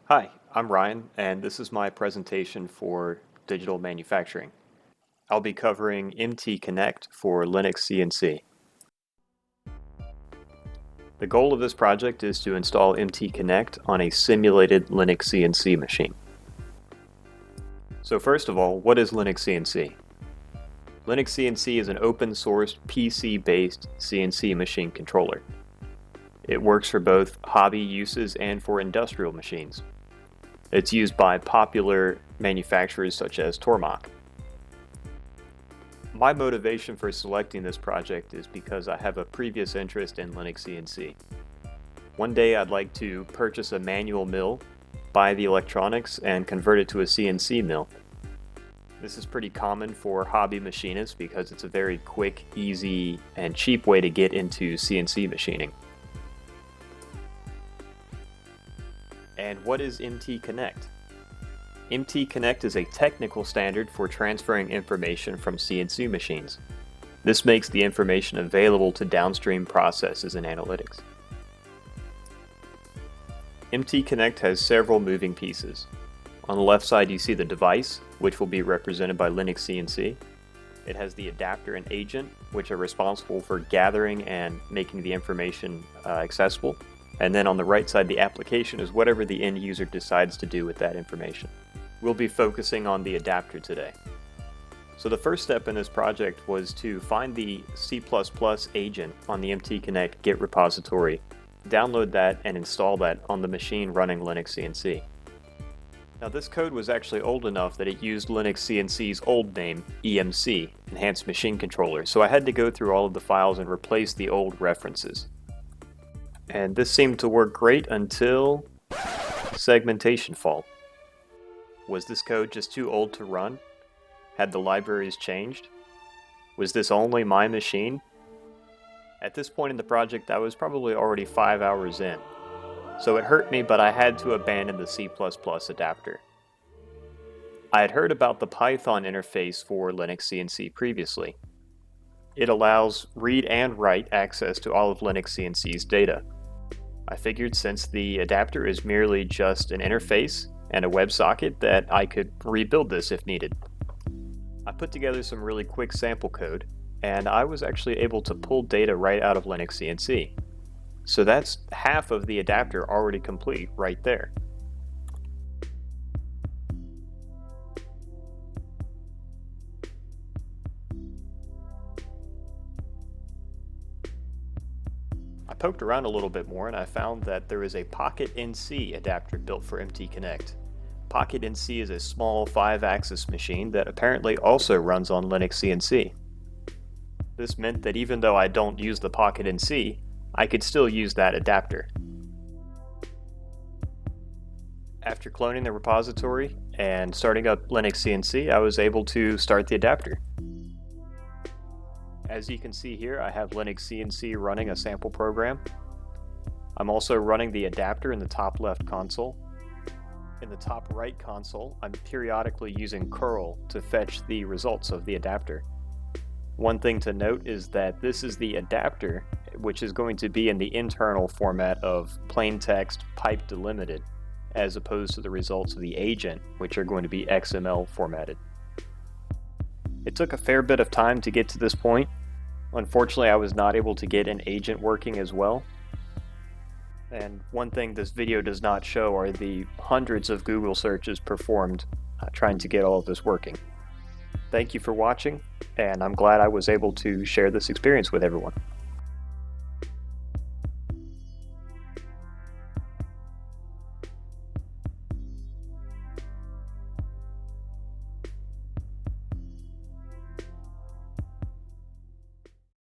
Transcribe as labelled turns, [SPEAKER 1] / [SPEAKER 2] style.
[SPEAKER 1] Hi, I'm Ryan, and this is my presentation for digital manufacturing. I'll be covering MTConnect for LinuxCNC. The goal of this project is to install MTConnect on a simulated LinuxCNC machine. So first of all, what is LinuxCNC? LinuxCNC is an open-source PC-based CNC machine controller. It works for both hobby uses and for industrial machines. It's used by popular manufacturers such as Tormach. My motivation for selecting this project is because I have a previous interest in LinuxCNC. One day I'd like to purchase a manual mill, buy the electronics, and convert it to a CNC mill. This is pretty common for hobby machinists because it's a very quick, easy, and cheap way to get into CNC machining. And what is MTConnect? MTConnect is a technical standard for transferring information from CNC machines. This makes the information available to downstream processes and analytics. MTConnect has several moving pieces. On the left side you see the device, which will be represented by LinuxCNC. It has the adapter and agent, which are responsible for gathering and making the information accessible. And then on the right side, the application is whatever the end user decides to do with that information. We'll be focusing on the adapter today. So the first step in this project was to find the C++ agent on the MTConnect Git repository, download that, and install that on the machine running LinuxCNC. Now this code was actually old enough that it used LinuxCNC's old name, EMC, Enhanced Machine Controller, so I had to go through all of the files and replace the old references. And this seemed to work great until segmentation fault. Was this code just too old to run? Had the libraries changed? Was this only my machine? At this point in the project, I was probably already 5 hours in. So it hurt me, but I had to abandon the C++ adapter. I had heard about the Python interface for LinuxCNC previously. It allows read and write access to all of LinuxCNC's data. I figured since the adapter is merely just an interface and a WebSocket that I could rebuild this if needed. I put together some really quick sample code, and I was actually able to pull data right out of LinuxCNC. So that's half of the adapter already complete right there. I poked around a little bit more and I found that there is a PocketNC adapter built for MTConnect. PocketNC is a small 5-axis machine that apparently also runs on LinuxCNC. This meant that even though I don't use the PocketNC, I could still use that adapter. After cloning the repository and starting up LinuxCNC, I was able to start the adapter. As you can see here, I have LinuxCNC running a sample program. I'm also running the adapter in the top left console. In the top right console, I'm periodically using curl to fetch the results of the adapter. One thing to note is that this is the adapter, which is going to be in the internal format of plain text pipe delimited, as opposed to the results of the agent, which are going to be XML formatted. It took a fair bit of time to get to this point. Unfortunately, I was not able to get an agent working as well. And one thing this video does not show are the hundreds of Google searches performed trying to get all of this working. Thank you for watching, and I'm glad I was able to share this experience with everyone.